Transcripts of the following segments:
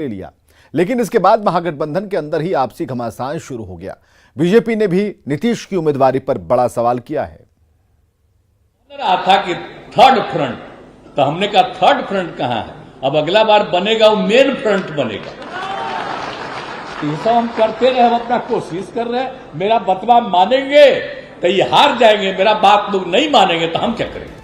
ले लिया, लेकिन इसके बाद महागठबंधन के अंदर ही आपसी घमासान शुरू हो गया। बीजेपी ने भी नीतीश की उम्मीदवारी पर बड़ा सवाल किया है। रहा था कि थर्ड फ्रंट, तो हमने कहा थर्ड फ्रंट कहां है, अब अगला बार बनेगा वो मेन फ्रंट बनेगा। ये सब हम करते रहे, हम अपना कोशिश कर रहे हैं। मेरा बतवा मानेंगे तो ये हार जाएंगे, मेरा बात लोग नहीं मानेंगे तो हम क्या करेंगे।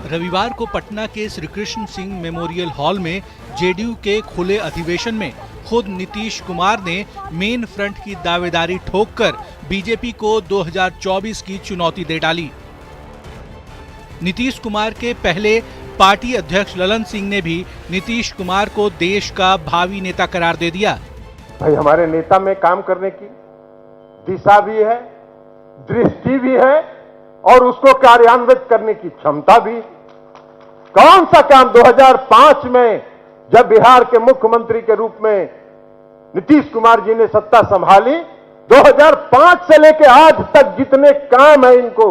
रविवार को पटना के श्री कृष्ण सिंह मेमोरियल हॉल में जेडीयू के खुले अधिवेशन में खुद नीतीश कुमार ने मेन फ्रंट की दावेदारी ठोककर बीजेपी को 2024 की चुनौती दे डाली। नीतीश कुमार के पहले पार्टी अध्यक्ष ललन सिंह ने भी नीतीश कुमार को देश का भावी नेता करार दे दिया। भाई, हमारे नेता में काम करने की दिशा भी है, दृष्टि भी है और उसको कार्यान्वित करने की क्षमता भी। कौन सा काम 2005 में जब बिहार के मुख्यमंत्री के रूप में नीतीश कुमार जी ने सत्ता संभाली, 2005 से लेकर आज तक जितने काम है, इनको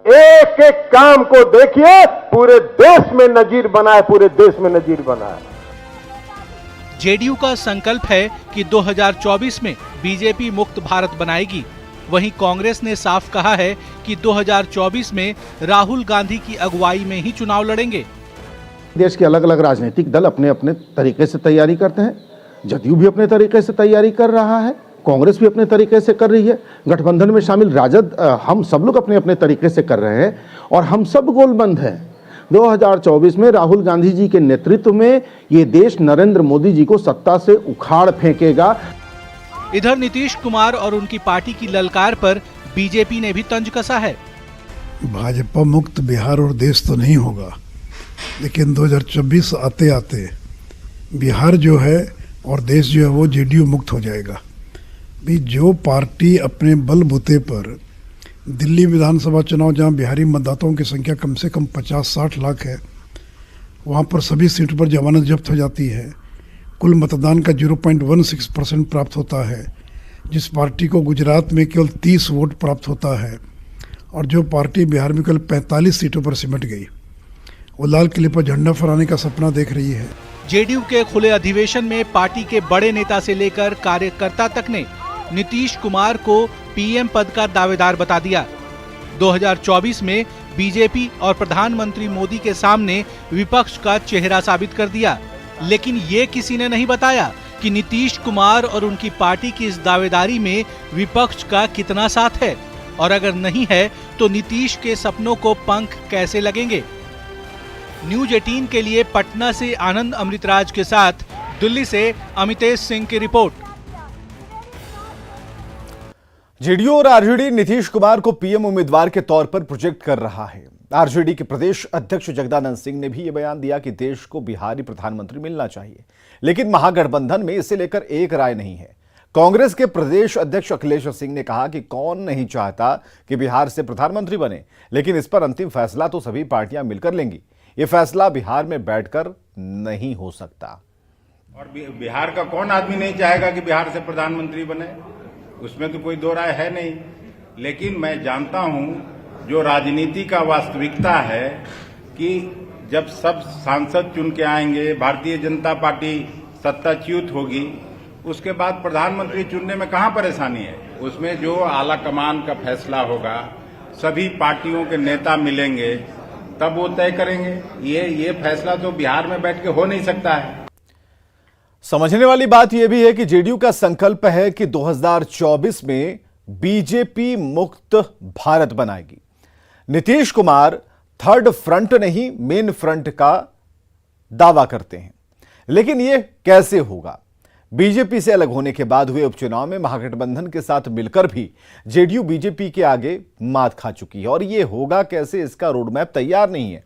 एक एक काम को देखिए, पूरे देश में नजीर बना है, पूरे देश में नजीर बना है। जेडीयू का संकल्प है कि 2024 में बीजेपी मुक्त भारत बनाएगी। वहीं कांग्रेस ने साफ कहा है कि 2024 में राहुल गांधी की अगुवाई में ही चुनाव लड़ेंगे। देश के अलग अलग राजनीतिक दल अपने अपने तरीके से तैयारी करते हैं। जदयू भी अपने तरीके से तैयारी कर रहा है, कांग्रेस भी अपने तरीके से कर रही है, गठबंधन में शामिल राजद, हम सब लोग अपने अपने तरीके से कर रहे हैं और हम सब गोलबंद हैं। 2024 में राहुल गांधी जी के नेतृत्व में ये देश नरेंद्र मोदी जी को सत्ता से उखाड़ फेंकेगा। इधर नीतीश कुमार और उनकी पार्टी की ललकार पर बीजेपी ने भी तंज कसा है। भाजपा मुक्त बिहार और देश तो नहीं होगा, लेकिन 2024 आते आते बिहार जो है और देश जो है वो जेडीयू मुक्त हो जाएगा। भी जो पार्टी अपने बलबूते पर दिल्ली विधानसभा चुनाव, जहां बिहारी मतदाताओं की संख्या कम से कम 50-60 लाख है, वहां पर सभी सीट पर जमानत जब्त हो जाती है, कुल मतदान का 0.16% प्राप्त होता है, जिस पार्टी को गुजरात में केवल 30 वोट प्राप्त होता है और जो पार्टी बिहार में केवल 45 सीटों पर सिमट गई, वो लाल किले पर झंडा फहराने का सपना देख रही है। जेडीयू के खुले अधिवेशन में पार्टी के बड़े नेता से लेकर कार्यकर्ता तक ने नीतीश कुमार को पीएम पद का दावेदार बता दिया। 2024 में बीजेपी और प्रधानमंत्री मोदी के सामने विपक्ष का चेहरा साबित कर दिया, लेकिन ये किसी ने नहीं बताया कि नीतीश कुमार और उनकी पार्टी की इस दावेदारी में विपक्ष का कितना साथ है और अगर नहीं है तो नीतीश के सपनों को पंख कैसे लगेंगे। न्यूज 18 के लिए पटना से आनंद अमृतराज के साथ दिल्ली से अमितेश सिंह की रिपोर्ट। जेडीयू और आरजेडी नीतीश कुमार को पीएम उम्मीदवार के तौर पर प्रोजेक्ट कर रहा है। आरजेडी के प्रदेश अध्यक्ष जगदानंद सिंह ने भी यह बयान दिया कि देश को बिहारी प्रधानमंत्री मिलना चाहिए, लेकिन महागठबंधन में इसे लेकर एक राय नहीं है। कांग्रेस के प्रदेश अध्यक्ष अखिलेश सिंह ने कहा कि कौन नहीं चाहता कि बिहार से प्रधानमंत्री बने, लेकिन इस पर अंतिम फैसला तो सभी पार्टियां मिलकर लेंगी। यह फैसला बिहार में बैठकर नहीं हो सकता। और बिहार का कौन आदमी नहीं चाहेगा कि बिहार से प्रधानमंत्री बने, उसमें तो कोई दो राय है नहीं। लेकिन मैं जानता हूं जो राजनीति का वास्तविकता है कि जब सब सांसद चुन के आएंगे, भारतीय जनता पार्टी सत्ताच्युत होगी, उसके बाद प्रधानमंत्री चुनने में कहां परेशानी है। उसमें जो आला कमान का फैसला होगा, सभी पार्टियों के नेता मिलेंगे, तब वो तय करेंगे। ये फैसला तो बिहार में बैठ के हो नहीं सकता है। समझने वाली बात यह भी है कि जेडीयू का संकल्प है कि 2024 में बीजेपी मुक्त भारत बनाएगी। नीतीश कुमार थर्ड फ्रंट नहीं मेन फ्रंट का दावा करते हैं, लेकिन यह कैसे होगा। बीजेपी से अलग होने के बाद हुए उपचुनाव में महागठबंधन के साथ मिलकर भी जेडीयू बीजेपी के आगे मात खा चुकी है और यह होगा कैसे, इसका रोडमैप तैयार नहीं है।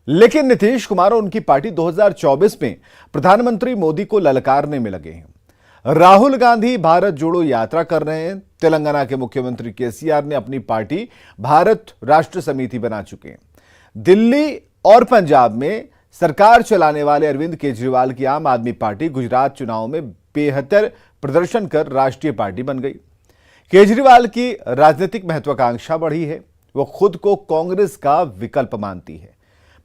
लेकिन नीतीश कुमार और उनकी पार्टी 2024 में प्रधानमंत्री मोदी को ललकारने में लगे हैं। राहुल गांधी भारत जोड़ो यात्रा कर रहे हैं। तेलंगाना के मुख्यमंत्री केसीआर ने अपनी पार्टी भारत राष्ट्र समिति बना चुके हैं। दिल्ली और पंजाब में सरकार चलाने वाले अरविंद केजरीवाल की आम आदमी पार्टी गुजरात चुनाव में बेहतर प्रदर्शन कर राष्ट्रीय पार्टी बन गई। केजरीवाल की राजनीतिक महत्वाकांक्षा बढ़ी है। वो खुद को कांग्रेस का विकल्प मानती है।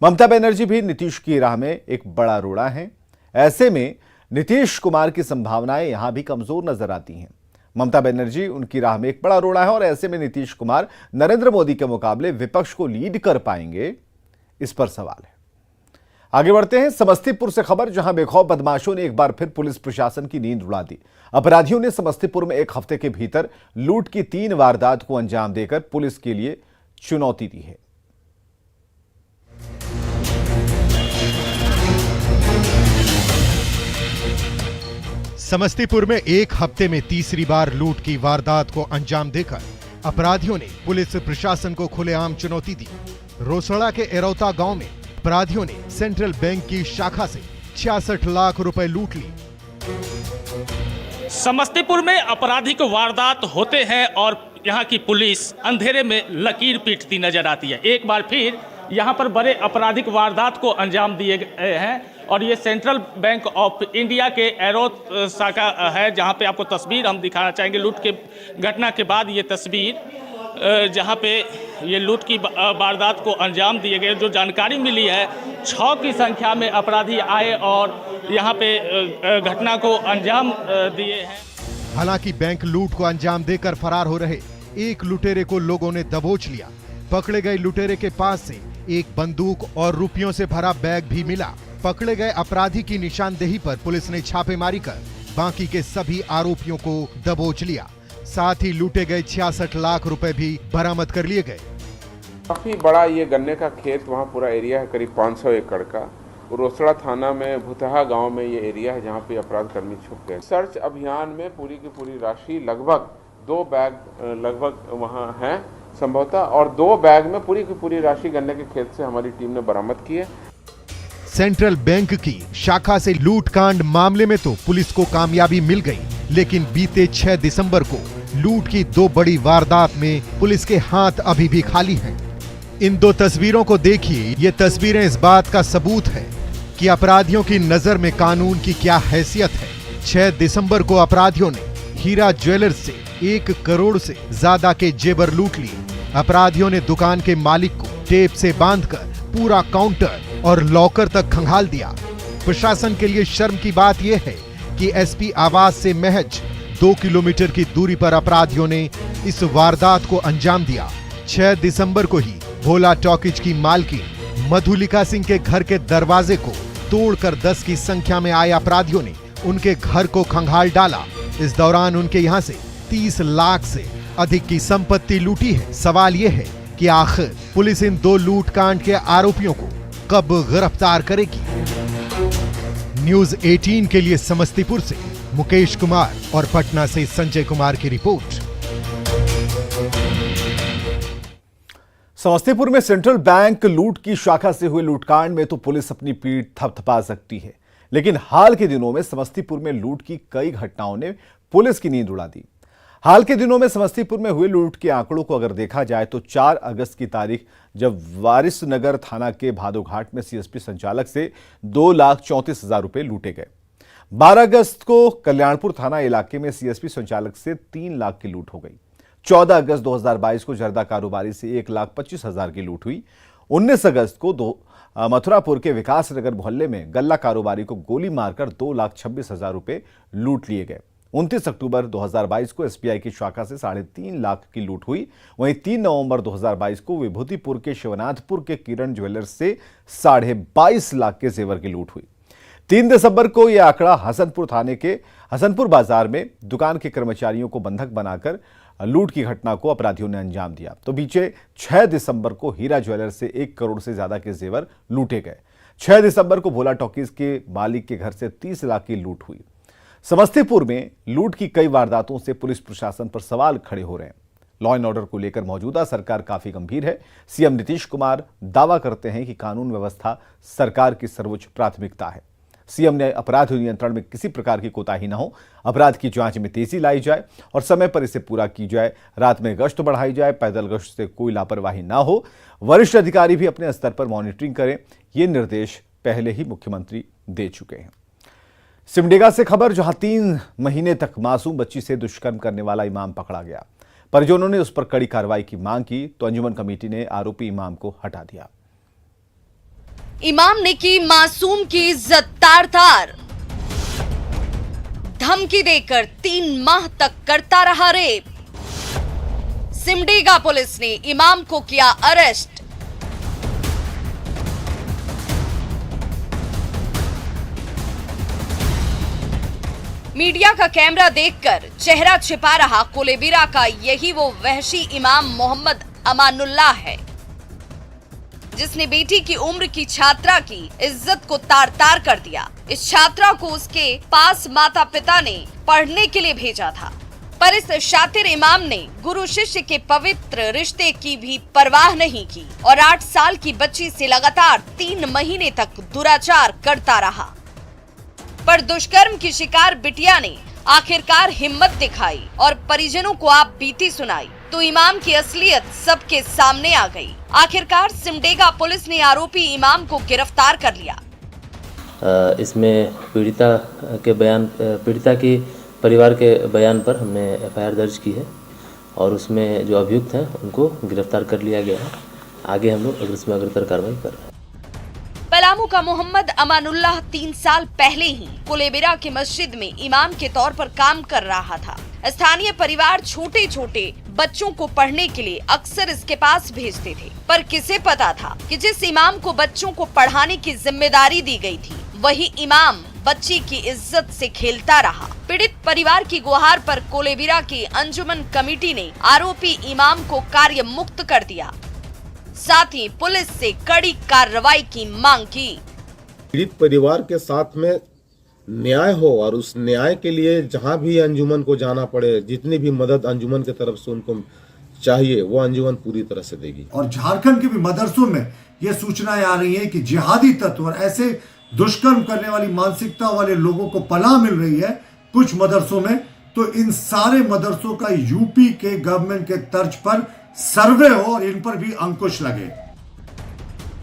ममता बनर्जी भी नीतीश की राह में एक बड़ा रोड़ा है। ऐसे में नीतीश कुमार की संभावनाएं यहां भी कमजोर नजर आती हैं। ममता बनर्जी उनकी राह में एक बड़ा रोड़ा है और ऐसे में नीतीश कुमार नरेंद्र मोदी के मुकाबले विपक्ष को लीड कर पाएंगे, इस पर सवाल है। आगे बढ़ते हैं समस्तीपुर से खबर, जहां बेखौफ बदमाशों ने एक बार फिर पुलिस प्रशासन की नींद उड़ा दी। अपराधियों ने समस्तीपुर में एक हफ्ते के भीतर लूट की 3 वारदात को अंजाम देकर पुलिस के लिए चुनौती दी है। समस्तीपुर में एक हफ्ते में तीसरी बार लूट की वारदात को अंजाम देकर अपराधियों ने पुलिस प्रशासन को खुलेआम चुनौती दी। रोसड़ा के एरौता गांव में अपराधियों ने सेंट्रल बैंक की शाखा से 66 लाख रुपए लूट ली। समस्तीपुर में आपराधिक वारदात होते हैं और यहाँ की पुलिस अंधेरे में लकीर पीटती नजर आती है। एक बार फिर यहाँ पर बड़े आपराधिक वारदात को अंजाम दिए गए हैं और ये सेंट्रल बैंक ऑफ इंडिया के एरोत शाखा है, जहाँ पे आपको तस्वीर हम दिखाना चाहेंगे। लूट के घटना के बाद ये तस्वीर जहाँ पे ये लूट की वारदात को अंजाम दिए गए। जो जानकारी मिली है 6 की संख्या में अपराधी आए और यहाँ पे घटना को अंजाम दिए हैं। हालांकि बैंक लूट को अंजाम देकर फरार हो रहे एक लुटेरे को लोगों ने दबोच लिया। पकड़े गए लुटेरे के पास से एक बंदूक और रुपयों से भरा बैग भी मिला। पकड़े गए अपराधी की निशानदेही पर पुलिस ने छापेमारी कर बाकी के सभी आरोपियों को दबोच लिया। साथ ही लूटे गए 66 लाख रुपए भी बरामद कर लिए गए। काफी बड़ा ये गन्ने का खेत, वहाँ पूरा एरिया है करीब 500 एकड़ का। रोसड़ा थाना में भुतहा गांव में ये एरिया है जहाँ पे अपराध कर्मी छुप गए। सर्च अभियान में पूरी की पूरी राशि लगभग 2 बैग लगभग वहाँ है संभवतः, और 2 बैग में पूरी की पूरी राशि गन्ने के खेत से हमारी टीम ने बरामद की है। सेंट्रल बैंक की शाखा से लूटकांड मामले में तो पुलिस को कामयाबी मिल गई, लेकिन बीते 6 दिसंबर को लूट की 2 बड़ी वारदात में पुलिस के हाथ अभी भी खाली हैं। इन 2 तस्वीरों को देखिए। ये तस्वीरें इस बात का सबूत है कि अपराधियों की नजर में कानून की क्या हैसियत है। 6 दिसंबर को अपराधियों ने हीरा ज्वेलर्स से 1 करोड़ से ज्यादा के जेवर लूट लिए। अपराधियों ने दुकान के मालिक को टेप से बांधकर पूरा काउंटर और लॉकर तक खंगाल दिया। प्रशासन के लिए शर्म की बात यह है कि एसपी आवास से महज 2 किलोमीटर की दूरी पर अपराधियों ने इस वारदात को अंजाम दिया। 6 दिसंबर को ही भोला टॉकीज की मालकिन मधुलिका सिंह के घर के दरवाजे को तोड़कर 10 की संख्या में आए अपराधियों ने उनके घर को खंगाल डाला। इस दौरान उनके यहां से 30 लाख से अधिक की संपत्ति लूटी है। सवाल यह है कि आखिर पुलिस इन 2 लूटकांड के आरोपियों को कब गिरफ्तार करेगी। न्यूज़ 18 के लिए समस्तीपुर से मुकेश कुमार और पटना से संजय कुमार की रिपोर्ट। समस्तीपुर में सेंट्रल बैंक लूट की शाखा से हुए लूटकांड में तो पुलिस अपनी पीठ थपथपा सकती है, लेकिन हाल के दिनों में समस्तीपुर में लूट की कई घटनाओं ने पुलिस की नींद उड़ा दी। हाल के दिनों में समस्तीपुर में हुए लूट के आंकड़ों को अगर देखा जाए तो 4 अगस्त की तारीख जब वारिसनगर थाना के भादोघाट में सीएसपी संचालक से 2,34,000 रुपए लूटे गए। 12 अगस्त को कल्याणपुर थाना इलाके में सीएसपी संचालक से 3 लाख की लूट हो गई। 14 अगस्त 2022 को जर्दा कारोबारी से 1,25,000 की लूट हुई। 19 अगस्त को मथुरापुर के विकासनगर मोहल्ले में गल्ला कारोबारी को गोली मारकर 2,26,000 रुपए लूट लिए गए। 29 अक्टूबर 2022 को एसबीआई की शाखा से 3.5 लाख की लूट हुई। वहीं 3 नवंबर 2022 को विभूतिपुर के शिवनाथपुर के किरण ज्वेलर्स से 22.5 लाख के जेवर की लूट हुई। 3 दिसंबर को यह आंकड़ा हसनपुर थाने के हसनपुर बाजार में दुकान के कर्मचारियों को बंधक बनाकर लूट की घटना को अपराधियों ने अंजाम दिया। तो बीते 6 दिसंबर को हीरा ज्वेलर्स से 1 करोड़ से ज्यादा के जेवर लूटे गए। 6 दिसंबर को भोला टॉकीज के मालिक के घर से 30 लाख की लूट हुई। समस्तीपुर में लूट की कई वारदातों से पुलिस प्रशासन पर सवाल खड़े हो रहे हैं। लॉ एंड ऑर्डर को लेकर मौजूदा सरकार काफी गंभीर है। सीएम नीतीश कुमार दावा करते हैं कि कानून व्यवस्था सरकार की सर्वोच्च प्राथमिकता है। सीएम ने अपराध नियंत्रण में किसी प्रकार की कोताही न हो, अपराध की जांच में तेजी लाई जाए और समय पर इसे पूरा की जाए। रात में गश्त बढ़ाई जाए, पैदल गश्त से कोई लापरवाही ना हो। वरिष्ठ अधिकारी भी अपने स्तर पर मॉनिटरिंग करें। ये निर्देश पहले ही मुख्यमंत्री दे चुके हैं। सिमडेगा से खबर, जहां 3 महीने तक मासूम बच्ची से दुष्कर्म करने वाला इमाम पकड़ा गया। परिजनों ने उस पर कड़ी कार्रवाई की मांग की तो अंजुमन कमेटी ने आरोपी इमाम को हटा दिया। इमाम ने की मासूम की इज्जत तार-तार, धमकी देकर 3 माह तक करता रहा रेप। सिमडेगा पुलिस ने इमाम को किया अरेस्ट। मीडिया का कैमरा देखकर चेहरा छिपा रहा कोलेबिरा का यही वो वहशी इमाम मोहम्मद अमानुल्लाह है, जिसने बेटी की उम्र की छात्रा की इज्जत को तार-तार कर दिया। इस छात्रा को उसके पास माता पिता ने पढ़ने के लिए भेजा था, पर इस शातिर इमाम ने गुरु शिष्य के पवित्र रिश्ते की भी परवाह नहीं की और 8 साल की बच्ची से लगातार 3 महीने तक दुराचार करता रहा। पर दुष्कर्म की शिकार बिटिया ने आखिरकार हिम्मत दिखाई और परिजनों को आप बीती सुनाई तो इमाम की असलियत सबके सामने आ गई। आखिरकार सिमडेगा पुलिस ने आरोपी इमाम को गिरफ्तार कर लिया। इसमें पीड़िता के परिवार के बयान पर हमने एफआईआर दर्ज की है और उसमें जो अभियुक्त हैं उनको गिरफ्तार कर लिया गया है। आगे हम लोग इसमें अग्रतर कार्रवाई कर रहे हैं। पलामू का मोहम्मद अमानुल्लाह 3 साल पहले ही कोलेबिरा की मस्जिद में इमाम के तौर पर काम कर रहा था। स्थानीय परिवार छोटे छोटे बच्चों को पढ़ने के लिए अक्सर इसके पास भेजते थे, पर किसे पता था कि जिस इमाम को बच्चों को पढ़ाने की जिम्मेदारी दी गई थी वही इमाम बच्ची की इज्जत से खेलता रहा। पीड़ित परिवार की गुहार पर कोलेबिरा की अंजुमन कमेटी ने आरोपी इमाम को कार्य मुक्त कर दिया, साथ ही पुलिस से कड़ी कार्रवाई की मांग की। पीड़ित परिवार के साथ में न्याय हो और उस न्याय के लिए जहां भी अंजुमन को जाना पड़े, जितनी भी मदद अंजुमन की तरफ से उनको चाहिए वो अंजुमन पूरी तरह से देगी। और झारखंड के भी मदरसों में ये सूचनाएं आ रही हैं कि जिहादी तत्व और ऐसे दुष्कर्म करने वाली मानसिकता वाले लोगों को पनाह मिल रही है कुछ मदरसों में। तो इन सारे मदरसों का यूपी के गवर्नमेंट के तर्ज पर सर्वे हो और इन पर भी अंकुश लगे।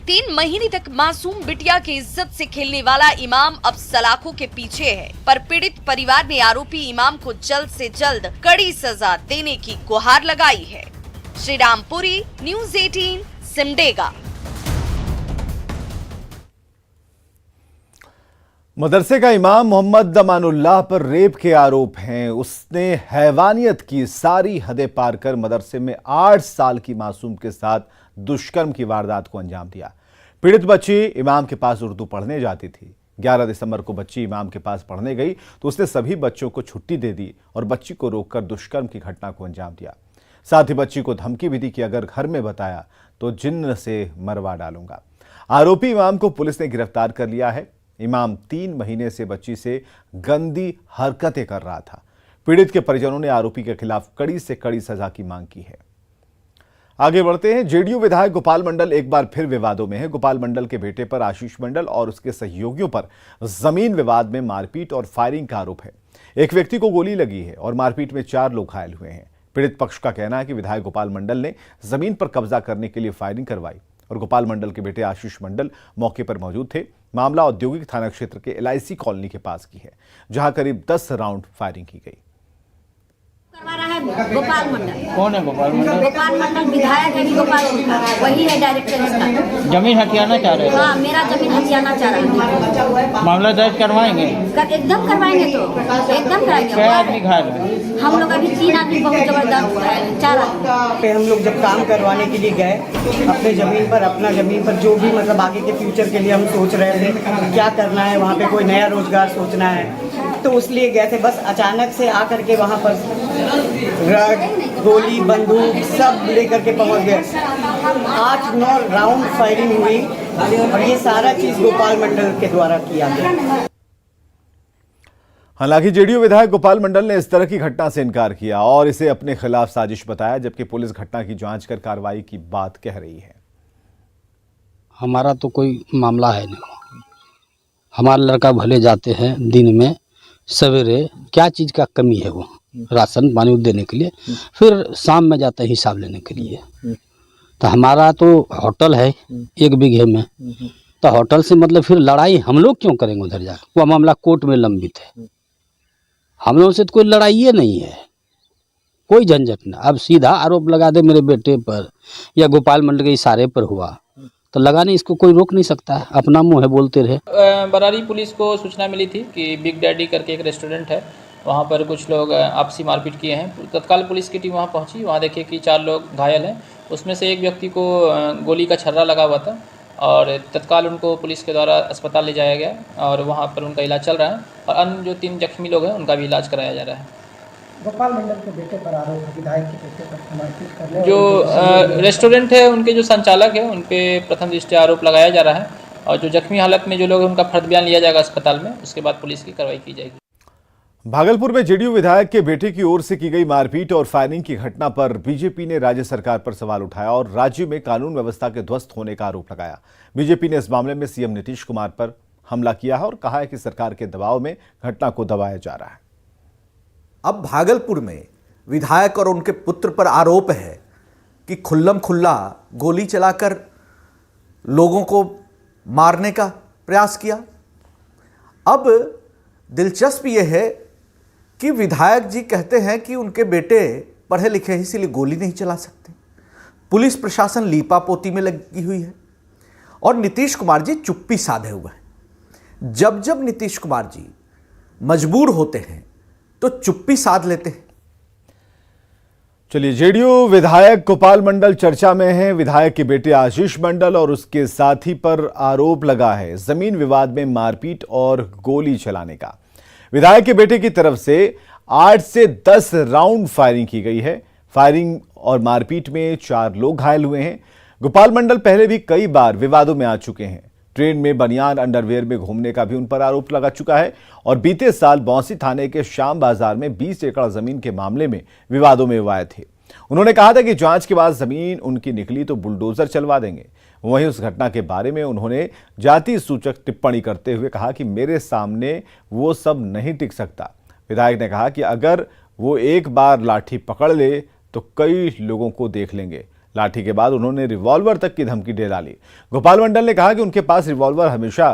3 महीने तक मासूम बिटिया की इज्जत से खेलने वाला इमाम अब सलाखों के पीछे है, पर पीड़ित परिवार ने आरोपी इमाम को जल्द से जल्द कड़ी सजा देने की गुहार लगाई है। श्री रामपुरी, न्यूज़ 18, सिमडेगा। मदरसे का इमाम मोहम्मद अमानुल्लाह पर रेप के आरोप हैं। उसने हैवानियत की सारी हदें पार कर मदरसे में 8 साल की मासूम के साथ दुष्कर्म की वारदात को अंजाम दिया। पीड़ित बच्ची इमाम के पास उर्दू पढ़ने जाती थी। 11 दिसंबर को बच्ची इमाम के पास पढ़ने गई तो उसने सभी बच्चों को छुट्टी दे दी और बच्ची को रोककर दुष्कर्म की घटना को अंजाम दिया। साथ ही बच्ची को धमकी भी दी कि अगर घर में बताया तो जिन्न से मरवा डालूंगा। आरोपी इमाम को पुलिस ने गिरफ्तार कर लिया है। इमाम 3 महीने से बच्ची से गंदी हरकतें कर रहा था। पीड़ित के परिजनों ने आरोपी के खिलाफ कड़ी से कड़ी सजा की मांग की है। आगे बढ़ते हैं। जेडीयू विधायक गोपाल मंडल एक बार फिर विवादों में है। गोपाल मंडल के बेटे पर आशीष मंडल और उसके सहयोगियों पर जमीन विवाद में मारपीट और फायरिंग का आरोप है। एक व्यक्ति को गोली लगी है और मारपीट में 4 लोग घायल हुए हैं। पीड़ित पक्ष का कहना है कि विधायक गोपाल मंडल ने जमीन पर कब्जा करने के लिए फायरिंग करवाई और गोपाल मंडल के बेटे आशीष मंडल मौके पर मौजूद थे। मामला औद्योगिक थाना क्षेत्र के LIC कॉलोनी के पास की है, जहां करीब 10 राउंड फायरिंग की गई। करवा रहा है गोपाल मंडल। कौन है गोपाल मंडल? गोपाल मंडल विधायक है गोपाल मंडल, वही है डायरेक्टर इसका। जमीन हथियाना चाह रहे हैं? हाँ, मेरा जमीन हथियाना चाह रहा है। मामला दर्ज करवाएंगे? एकदम करवाएंगे, तो एकदम कराएंगे। क्या आदमी घायल है? हम लोग अभी 3 आदमी बहुत जबरदस्त है, 4 आदमी। हम लोग जब काम करवाने के लिए गए अपने जमीन पर, अपना जमीन पर जो भी मतलब आगे के फ्यूचर के लिए हम सोच रहे थे क्या करना है, वहाँ पे कोई नया रोजगार सोचना है, तो उसलिए गए थे। बस अचानक से आकर के वहाँ पर गोली बंदूक सब लेकर के पहुँच गए। 8-9 राउंड फायरिंग हुई और ये सारा चीज गोपाल मंडल के द्वारा किया गया। हालांकि जेडीयू विधायक गोपाल मंडल ने इस तरह की घटना से इनकार किया और इसे अपने खिलाफ साजिश बताया, जबकि पुलिस घटना की जांच कर कार्रवाई की बात कह रही है। हमारा तो कोई मामला है नहीं। हमारा लड़का भले जाते हैं दिन में सवेरे, क्या चीज़ का कमी है वो राशन पानी देने के लिए, फिर शाम में जाते हैं हिसाब लेने के लिए। तो हमारा तो होटल है 1 बीघे में, तो होटल से मतलब फिर लड़ाई हम लोग क्यों करेंगे उधर जाकर? वो मामला कोर्ट में लंबित है। हम लोगों से तो कोई लड़ाई नहीं है, कोई झंझट नहीं। अब सीधा आरोप लगा दे मेरे बेटे पर या गोपाल मंडल के इशारे पर हुआ तो लगाने इसको कोई रोक नहीं सकता है, अपना मुंह है बोलते रहे। बरारी पुलिस को सूचना मिली थी कि बिग डैडी करके एक रेस्टोरेंट है, वहाँ पर कुछ लोग आपसी मारपीट किए हैं। तत्काल पुलिस की टीम वहाँ पहुँची, वहाँ देखिए कि 4 लोग घायल हैं, उसमें से एक व्यक्ति को गोली का छर्रा लगा हुआ था और तत्काल उनको पुलिस के द्वारा अस्पताल ले जाया गया और वहाँ पर उनका इलाज चल रहा है और अन्य जो 3 जख्मी लोग हैं उनका भी इलाज कराया जा रहा है। गोपाल मंडल के बेटे पर आरोप है, विधायक के बेटे पर मारपीट करने जो रेस्टोरेंट है उनके जो संचालक है उन पे प्रथम दृष्टया आरोप लगाया जा रहा है और जो जख्मी हालत में जो लोग हैं उनका फर्द बयान लिया जाएगा अस्पताल में, उसके बाद पुलिस की कार्रवाई की जाएगी। भागलपुर में जेडीयू विधायक के बेटे की ओर से की गई मारपीट और फायरिंग की घटना पर बीजेपी ने राज्य सरकार पर सवाल उठाया और राज्य में कानून व्यवस्था के ध्वस्त होने का आरोप लगाया। बीजेपी ने इस मामले में सीएम नीतीश कुमार पर हमला किया है और कहा है कि सरकार के दबाव में घटना को दबाया जा रहा है। अब भागलपुर में विधायक और उनके पुत्र पर आरोप है कि खुल्लम खुल्ला गोली चलाकर लोगों को मारने का प्रयास किया। अब दिलचस्प यह है कि विधायक जी कहते हैं कि उनके बेटे पढ़े लिखे हैं इसलिए गोली नहीं चला सकते। पुलिस प्रशासन लीपापोती में लगी हुई है और नीतीश कुमार जी चुप्पी साधे हुए हैं। जब जब नीतीश कुमार जी मजबूर होते हैं तो चुप्पी साध लेते हैं। चलिए, जेडीयू विधायक गोपाल मंडल चर्चा में हैं। विधायक के बेटे आशीष मंडल और उसके साथी पर आरोप लगा है जमीन विवाद में मारपीट और गोली चलाने का। विधायक के बेटे की तरफ से 8 से 10 राउंड फायरिंग की गई है। फायरिंग और मारपीट में 4 लोग घायल हुए हैं। गोपाल मंडल पहले भी कई बार विवादों में आ चुके हैं। ट्रेन में बनियान अंडरवेयर में घूमने का भी उन पर आरोप लगा चुका है और बीते साल बौंसी थाने के श्याम बाजार में 20 एकड़ जमीन के मामले में विवादों में आए थे। उन्होंने कहा था कि जांच के बाद जमीन उनकी निकली तो बुलडोजर चलवा देंगे। वहीं उस घटना के बारे में उन्होंने जाति सूचक टिप्पणी करते हुए कहा कि मेरे सामने वो सब नहीं टिक सकता। विधायक ने कहा कि अगर वो एक बार लाठी पकड़ ले तो कई लोगों को देख लेंगे। लाठी के बाद उन्होंने रिवॉल्वर तक की धमकी दे डाली। गोपाल मंडल ने कहा कि उनके पास रिवॉल्वर हमेशा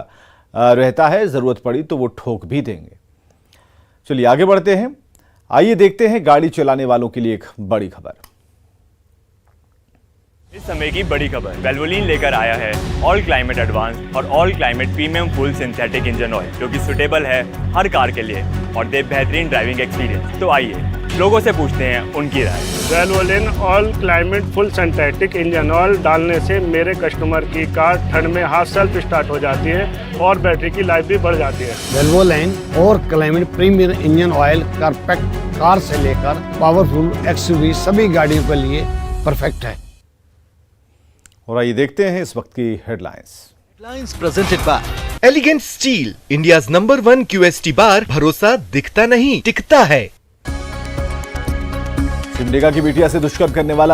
रहता है, जरूरत पड़ी तो वो ठोक भी देंगे। चलिए आगे बढ़ते हैं। आइए देखते हैं गाड़ी चलाने वालों के लिए एक बड़ी खबर। इस समय की बड़ी खबर वेल्वोलिन लेकर आया है ऑल क्लाइमेट एडवांस और all climate premium full synthetic engine oil, जो कि सुटेबल है हर कार के लिए और दे बेहतरीन ड्राइविंग एक्सपीरियंस। तो आइए लोगों से पूछते हैं उनकी राय। Valvoline all climate full synthetic engine oil डालने से मेरे कस्टमर की कार ठंड में हाथ सेल्फ स्टार्ट हो जाती है और बैटरी की लाइफ भी बढ़ जाती है। वेल्वोलिन और climate premium engine oil compact car से लेकर पावरफुल एक्सयूवी सभी गाड़ियों के लिए परफेक्ट है। और आइए देखते हैं इस वक्त की headlines. Headlines presented by Elegant Steel, India's #1 QST बार। भरोसा दिखता नहीं टिकता है। सिमडेगा की बिटिया से दुष्कर्म करने वाला